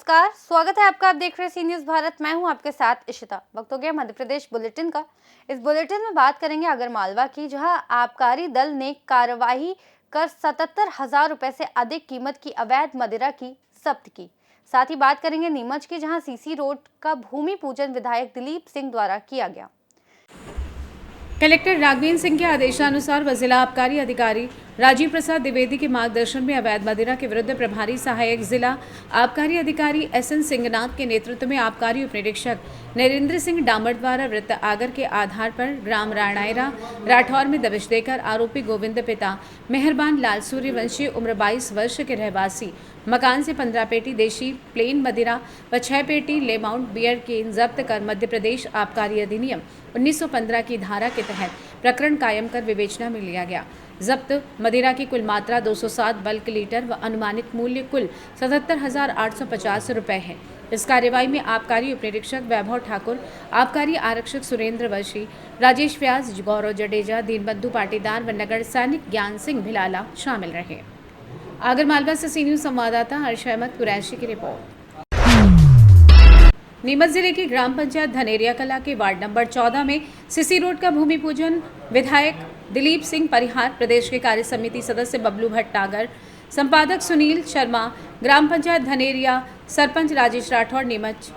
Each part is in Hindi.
नमस्कार, स्वागत है आपका। आप देख रहे हैं सी न्यूज़ भारत। मैं हूं आपके साथ इशिता। वक्त हो गया मध्य प्रदेश बुलेटिन का। इस बुलेटिन में बात करेंगे आगरमालवा की, जहां आबकारी दल ने कार्रवाई कर 77,000 रुपए से अधिक कीमत की अवैध मदिरा की जब्त की। साथ ही बात करेंगे नीमच की, जहां सीसी रोड का भूमि पूजन विधायक दिलीप सिंह द्वारा किया गया। कलेक्टर राघवेंद्र सिंह के आदेशानुसार व जिला आबकारी अधिकारी राजीव प्रसाद द्विवेदी के मार्गदर्शन में अवैध मदिरा के विरुद्ध प्रभारी सहायक जिला आबकारी अधिकारी SN सिंहनाथ के नेतृत्व में आबकारी उप निरीक्षक नरेंद्र सिंह डामर द्वारा वृत्त आगर के आधार पर ग्राम राणायरा राठौर में दबिश देकर आरोपी गोविंद पिता मेहरबान लाल सूर्यवंशी उम्र 22 वर्ष के रहवासी मकान से 15 पेटी देशी प्लेन मदिरा व 6 पेटी ले माउंट बियर केन जब्त कर मध्य प्रदेश आबकारी अधिनियम 1915 की धारा के तहत प्रकरण कायम कर विवेचना में लिया गया। जब्त मदिरा की कुल मात्रा 207 बल्क लीटर व अनुमानित मूल्य कुल 77,850 रुपए है। इस कार्यवाही में आबकारी उप निरीक्षक वैभव ठाकुर, आबकारी आरक्षक सुरेंद्र वशी, राजेश व्यास, गौरव जडेजा, दीनबंधु पाटीदार व नगर सैनिक ज्ञान सिंह भिलाला शामिल रहे। आगरमालवा से सी न्यूज़ संवाददाता हर्ष अहमद कुरैशी की रिपोर्ट। नीमच जिले की ग्राम पंचायत धनेरिया कला के वार्ड नंबर 14 में सीसी रोड का भूमि पूजन विधायक दिलीप सिंह परिहार, प्रदेश के कार्य समिति सदस्य बबलू भट्टागर, संपादक सुनील शर्मा, ग्राम पंचायत धनेरिया सरपंच राजेश राठौर नीमच,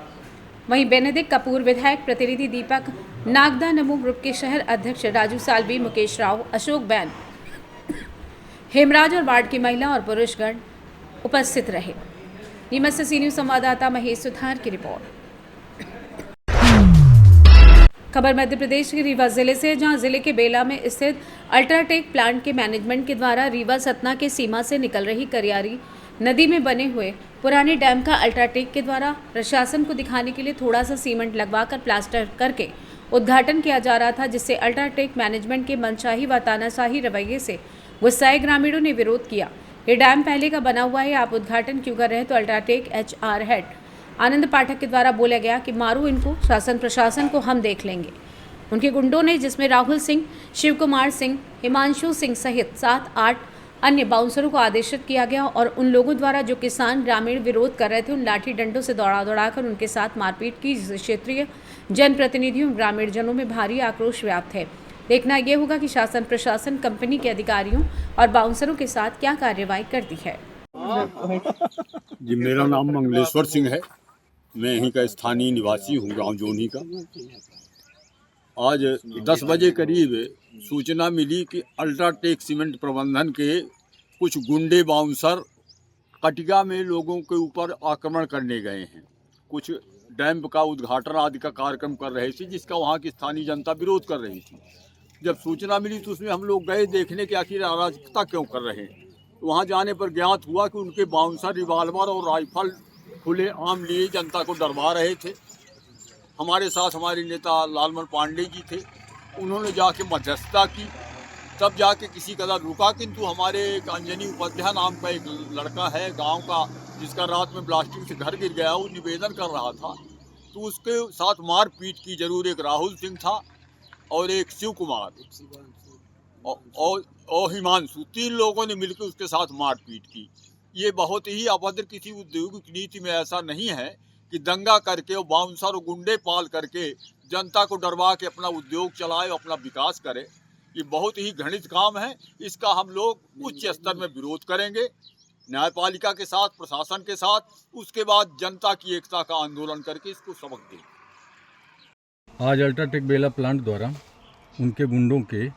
वहीं बेनेडिक्ट कपूर, विधायक प्रतिनिधि दीपक नागदा, नमो ग्रुप के शहर अध्यक्ष राजू सालवी, मुकेश राव, अशोक बैन, हेमराज और वार्ड की महिला और पुरुषगण उपस्थित रहे। नीमच से सी न्यूज़ संवाददाता महेश सुथार की रिपोर्ट। खबर मध्य प्रदेश के रीवा जिले से, जहां जिले के बेला में स्थित अल्ट्राटेक प्लांट के मैनेजमेंट के द्वारा रीवा सतना के सीमा से निकल रही करियारी नदी में बने हुए पुराने डैम का अल्ट्राटेक के द्वारा प्रशासन को दिखाने के लिए थोड़ा सा सीमेंट लगवाकर प्लास्टर करके उद्घाटन किया जा रहा था, जिससे अल्ट्राटेक मैनेजमेंट के मनचाही व तानाशाही रवैये से गुस्साए ग्रामीणों ने विरोध किया। ये डैम पहले का बना हुआ है, आप उद्घाटन क्यों कर रहे हैं? तो अल्ट्राटेक HR हेड आनंद पाठक के द्वारा बोला गया कि मारो इनको, शासन प्रशासन को हम देख लेंगे। उनके गुंडों ने, जिसमें राहुल सिंह, शिव कुमार सिंह, हिमांशु सिंह सहित 7-8 अन्य बाउंसरों को आदेशित किया गया और उन लोगों द्वारा जो किसान ग्रामीण विरोध कर रहे थे, उन लाठी डंडों से दौड़ाकर उनके साथ मारपीट की, जिससे क्षेत्रीय जनप्रतिनिधियों ग्रामीण जनों में भारी आक्रोश व्याप्त है। देखना यह होगा कि शासन प्रशासन कंपनी के अधिकारियों और बाउंसरों के साथ क्या कार्रवाई करती है। जी, मेरा नाम मंगलेश्वर सिंह है। मैं यहीं का स्थानीय निवासी हूँ, गांव जोनी का। आज 10 बजे करीब सूचना मिली कि अल्ट्राटेक सीमेंट प्रबंधन के कुछ गुंडे बाउंसर कटिया में लोगों के ऊपर आक्रमण करने गए हैं। कुछ डैम का उद्घाटन आदि का कार्यक्रम कर रहे थे, जिसका वहाँ की स्थानीय जनता विरोध कर रही थी। जब सूचना मिली तो उसमें हम लोग गए देखने कि आखिर अराजकता क्यों कर रहे हैं। वहाँ जाने पर ज्ञात हुआ कि उनके बाउंसर रिवाल्वर और राइफल खुले आम लिए जनता को डरवा रहे थे। हमारे साथ हमारे नेता लालमन पांडे जी थे, उन्होंने जाके मध्यस्थता की, तब जाके किसी कदर रुका। किंतु हमारे एक अंजनी उपाध्याय नाम का एक लड़का है गांव का, जिसका रात में ब्लास्टिंग से घर गिर गया, वो निवेदन कर रहा था, तो उसके साथ मारपीट की। जरूर एक राहुल सिंह था और एक शिव कुमार और हिमांशु, 3 लोगों ने मिलकर उसके साथ मारपीट की। ये बहुत ही अभद्र, किसी औद्योगिक नीति में ऐसा नहीं है कि दंगा करके और बाउंसर और गुंडे पाल करके जनता को डरवा के अपना उद्योग चलाए, अपना विकास करे। ये बहुत ही घृणित काम है। इसका हम लोग उच्च स्तर में विरोध करेंगे, न्यायपालिका के साथ, प्रशासन के साथ। उसके बाद जनता की एकता का आंदोलन करके इसको सबक दें। आज अल्ट्राटेक बेला प्लांट द्वारा उनके गुंडों के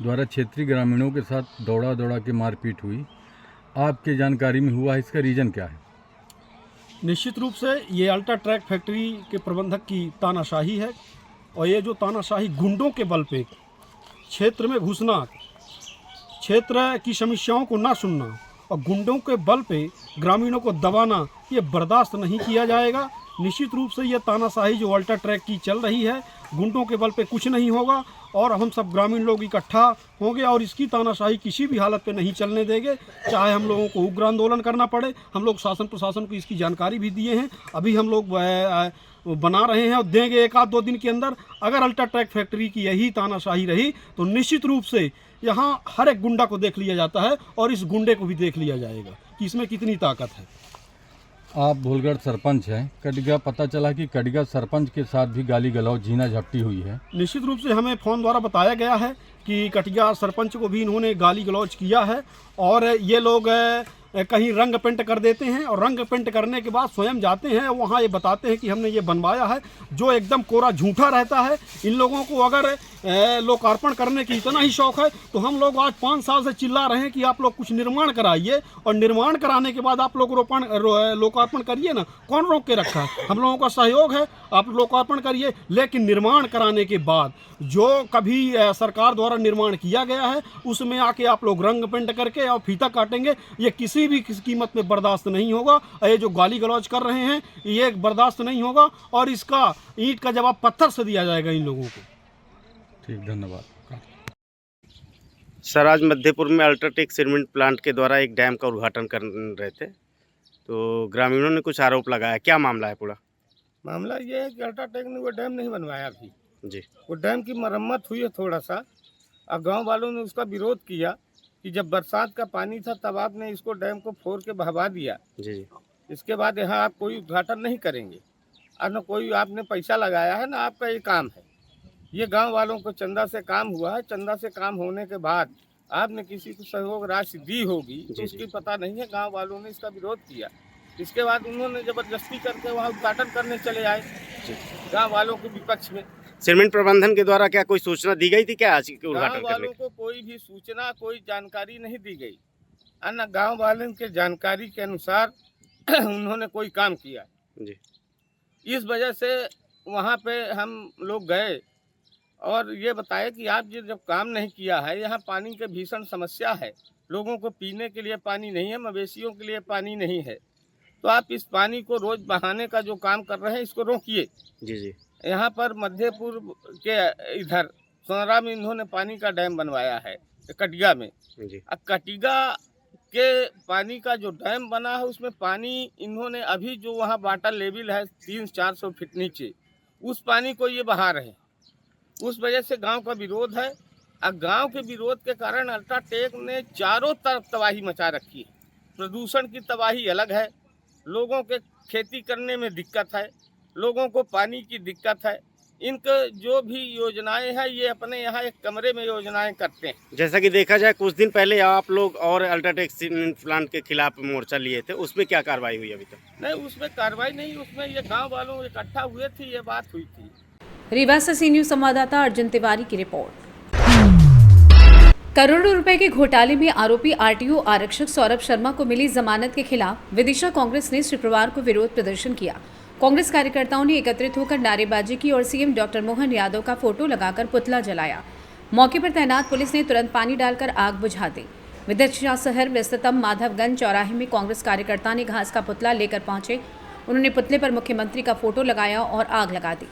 द्वारा क्षेत्रीय ग्रामीणों के साथ दौड़ा के मारपीट हुई। आपके जानकारी में हुआ है, इसका रीज़न क्या है? निश्चित रूप से ये अल्ट्राटेक फैक्ट्री के प्रबंधक की तानाशाही है, और ये जो तानाशाही गुंडों के बल पे क्षेत्र में घुसना, क्षेत्र की समस्याओं को ना सुनना और गुंडों के बल पे ग्रामीणों को दबाना, ये बर्दाश्त नहीं किया जाएगा। निश्चित रूप से ये तानाशाही जो अल्ट्राटेक की चल रही है, गुंडों के बल पे कुछ नहीं होगा और हम सब ग्रामीण लोग इकट्ठा होंगे और इसकी तानाशाही किसी भी हालत पे नहीं चलने देंगे, चाहे हम लोगों को उग्र आंदोलन करना पड़े। हम लोग शासन प्रशासन को इसकी जानकारी भी दिए हैं, अभी हम लोग बना रहे हैं और देंगे 1-2 दिन के अंदर। अगर अल्ट्राटेक फैक्ट्री की यही तानाशाही रही तो निश्चित रूप से यहाँ हर एक गुंडा को देख लिया जाता है और इस गुंडे को भी देख लिया जाएगा कि इसमें कितनी ताकत है। आप भूलगढ़ सरपंच हैं। कटिगा पता चला कि कटिगा सरपंच के साथ भी गाली गलौज झीना झपटी हुई है। निश्चित रूप से हमें फ़ोन द्वारा बताया गया है कि कटिया सरपंच को भी इन्होंने गाली गलौज किया है और ये लोग कहीं रंग पेंट कर देते हैं और रंग पेंट करने के बाद स्वयं जाते हैं वहाँ ये बताते हैं कि हमने ये बनवाया है, जो एकदम कोरा झूठा रहता है। इन लोगों को अगर लोकार्पण करने की इतना ही शौक है तो हम लोग आज 5 साल से चिल्ला रहे हैं कि आप लोग कुछ निर्माण कराइए और निर्माण कराने के बाद आप लोग लोकार्पण करिए ना। कौन रोक के रखा है? हम लोगों का सहयोग है, आप लोकार्पण करिए, लेकिन निर्माण कराने के बाद जो कभी सरकार द्वारा निर्माण किया गया है उसमें आके आप लोग रंग पेंट करके और फीता काटेंगे, ये किसी भी कीमत में बर्दाश्त नहीं होगा। ये जो गाली गलौज कर रहे हैं ये बर्दाश्त नहीं होगा और इसका ईंट का जवाब पत्थर से दिया जाएगा इन लोगों को। ठीक, धन्यवाद। सर, आज मध्यपुर में अल्ट्राटेक सीमेंट प्लांट के द्वारा एक डैम का उद्घाटन कर रहे थे तो ग्रामीणों ने कुछ आरोप लगाया, क्या मामला है पूरा? मामला ये है कि अल्ट्राटेक ने वो डैम नहीं बनवाया अभी जी। वो डैम की मरम्मत हुई है थोड़ा सा और गांव वालों ने उसका विरोध किया कि जब बरसात का पानी था तब आपने इसको डैम को फोड़ के बहवा दिया जी जी। इसके बाद यहाँ आप कोई उद्घाटन नहीं करेंगे और न कोई आपने पैसा लगाया है ना आपका ये काम है। ये गांव वालों को चंदा से काम हुआ है, चंदा से काम होने के बाद आपने किसी को सहयोग राशि दी होगी तो उसकी पता नहीं है। गांव वालों ने इसका विरोध किया, इसके बाद उन्होंने जबरदस्ती करके वहाँ उद्घाटन करने चले आए गांव वालों के विपक्ष में। सीमेंट प्रबंधन के द्वारा क्या कोई सूचना दी गई थी क्या आज के उद्घाटन गांव करने वालों को कोई भी सूचना, कोई जानकारी नहीं दी गई। अन्य गांव वालों के जानकारी के अनुसार उन्होंने कोई काम किया जी। इस वजह से वहाँ पे हम लोग गए और ये बताए कि आप जब काम नहीं किया है, यहाँ पानी की भीषण समस्या है, लोगों को पीने के लिए पानी नहीं है, मवेशियों के लिए पानी नहीं है, तो आप इस पानी को रोज बहाने का जो काम कर रहे हैं इसको रोकिए। जी जी। यहाँ पर मध्यपुर के इधर सोनरा में इन्होंने पानी का डैम बनवाया है कटिगा में जी। अब कटिगा के पानी का जो डैम बना है उसमें पानी इन्होंने अभी जो वहाँ वाटर लेवल है 300-400 फीट नीचे, उस पानी को ये बहा रहे हैं। उस वजह से गांव का विरोध है और गांव के विरोध के कारण अल्ट्राटेक ने चारों तरफ तबाही मचा रखी है। प्रदूषण की तबाही अलग है, लोगों के खेती करने में दिक्कत है, लोगों को पानी की दिक्कत है। इनके जो भी योजनाएं हैं ये अपने यहाँ एक कमरे में योजनाएं करते हैं। जैसा कि देखा जाए कुछ दिन पहले आप लोग और अल्ट्राटेक सीमेंट प्लांट के खिलाफ मोर्चा लिए थे, उसमें क्या कार्रवाई हुई अभी तक? नहीं, उसमें कार्रवाई नहीं, उसमें ये गांव वालों इकट्ठा हुए थे, ये बात हुई थी। रीवा से सी न्यूज संवाददाता अर्जुन तिवारी की रिपोर्ट। करोड़ों रुपए के घोटाले में आरोपी आरटीओ आरक्षक सौरभ शर्मा को मिली जमानत के खिलाफ विदिशा कांग्रेस ने शुक्रवार को विरोध प्रदर्शन किया। कांग्रेस कार्यकर्ताओं ने एकत्रित होकर नारेबाजी की और सीएम डॉक्टर मोहन यादव का फोटो लगाकर पुतला जलाया। मौके पर तैनात पुलिस ने तुरंत पानी डालकर आग बुझा दी। विदिशा शहर व्यस्ततम माधवगंज चौराहे में कांग्रेस कार्यकर्ता ने घास का पुतला लेकर पहुंचे। उन्होंने पुतले पर मुख्यमंत्री का फोटो लगाया और आग लगा दी।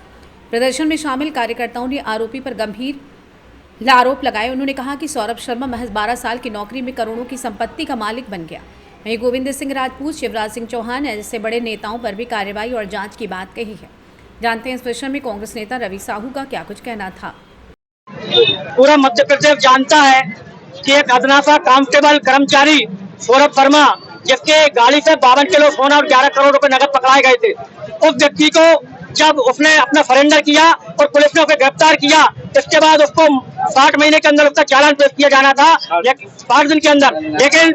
प्रदर्शन में शामिल कार्यकर्ताओं ने आरोपी पर गंभीर आरोप लगाए। उन्होंने कहा कि सौरभ शर्मा महज 12 साल की नौकरी में करोड़ों की संपत्ति का मालिक बन गया। वहीं गोविंद सिंह राजपूत, शिवराज सिंह चौहान जैसे बड़े नेताओं पर भी कार्रवाई और जांच की बात कही है। जानते हैं इस विषय में कांग्रेस नेता रवि साहू का क्या कुछ कहना था। पूरा मध्य प्रदेश जानता है कि एक अदनासा कांस्टेबल कर्मचारी सौरभ शर्मा, जिसके गाड़ी से 52 किलो सोना और 11 करोड़ रुपए नकद पकड़ाए गए थे, उस व्यक्ति को जब उसने अपना सरेंडर किया और पुलिस ने उसे गिरफ्तार किया, इसके बाद उसको 60 महीने के अंदर उसका चालान पेश किया जाना था, 60 दिन के अंदर, लेकिन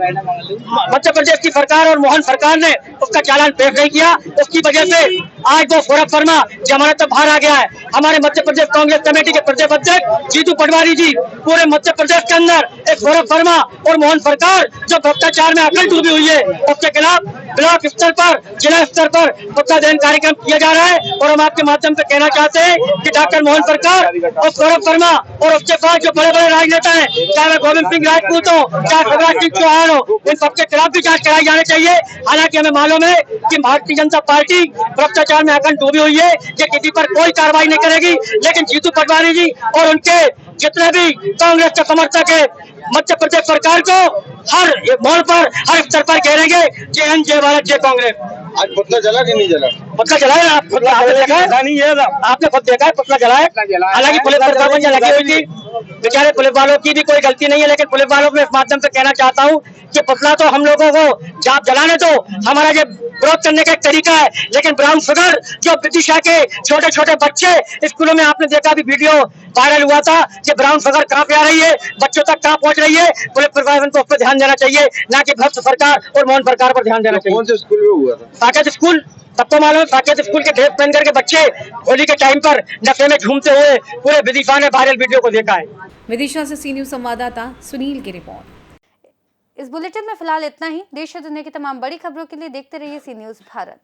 मध्य प्रदेश की सरकार और मोहन सरकार ने उसका चालान पेश नहीं किया। उसकी वजह से आज वो सौरभ शर्मा जमानत पर बाहर आ गया है। हमारे मध्य प्रदेश कांग्रेस कमेटी के प्रदेश अध्यक्ष जीतू पटवारी जी, पूरे मध्य प्रदेश के अंदर एक सौरभ शर्मा और मोहन सरकार जो भ्रष्टाचार में अकल डूबी हुई है, उसके खिलाफ ब्लॉक स्तर पर, जिला स्तर पर पुतलादहन कार्यक्रम किया जा रहा है। और हम आपके माध्यम से कहना चाहते हैं कि डॉक्टर मोहन सरकार और सौरभ शर्मा और उसके पास जो बड़े बड़े राजनेता हैं, चाहे वह गोविंद सिंह राजपूत हो, चाहे शिवराज सिंह चौहान हो, इन सबके खिलाफ भी जांच कराई जानी चाहिए। हालांकि हमें मालूम है कि भारतीय जनता पार्टी भ्रष्टाचार में अखंड डूबी हुई है, ये किसी पर कोई कार्रवाई नहीं करेगी। लेकिन जीतू पटवारी जी और उनके जितने भी कांग्रेस के समर्थक है, मध्य प्रदेश सरकार को हर मोड़ पर, हर स्तर पर घेरेंगे। जय हिंद, जय भारत, जय कांग्रेस। आज पुतला जला कि नहीं जला? पुतला जलाया आप खुद आपने देखा है? आपने खुद देखा है पुतला जलाया? हालांकि पुलिस प्रशासन लगी हुई थी, बेचारे पुलिस वालों की भी कोई गलती नहीं है, लेकिन पुलिस वालों को इस माध्यम से कहना चाहता हूँ कि पुतला तो हम लोगों को आप जलाने दो, हमारा ये विरोध करने का एक तरीका है, लेकिन ब्राउन शुगर जो विदिशा के छोटे छोटे बच्चे स्कूलों में आपने देखा भी वीडियो वायरल हुआ था, ये ब्राउन शुगर कहाँ पे आ रही है, बच्चों तक कहाँ पहुँच रही है, पुलिस प्रशासन को उस पर ध्यान देना चाहिए, ना कि भ्रष्ट सरकार और मोहन सरकार पर ध्यान देना चाहिए। कौन से स्कूल में हुआ था? साकेत स्कूल, सबको मालूम है, साकेत स्कूल के ड्रेस पहन करके बच्चे होली के टाइम पर नशे में झूमते हुए पूरे विदिशा ने वायरल वीडियो को देखा है। विदिशा से सी न्यूज़ संवाददाता सुनील की रिपोर्ट। इस बुलेटिन में फिलहाल इतना ही। देश और दुनिया की तमाम बड़ी खबरों के लिए देखते रहिए सी न्यूज़ भारत।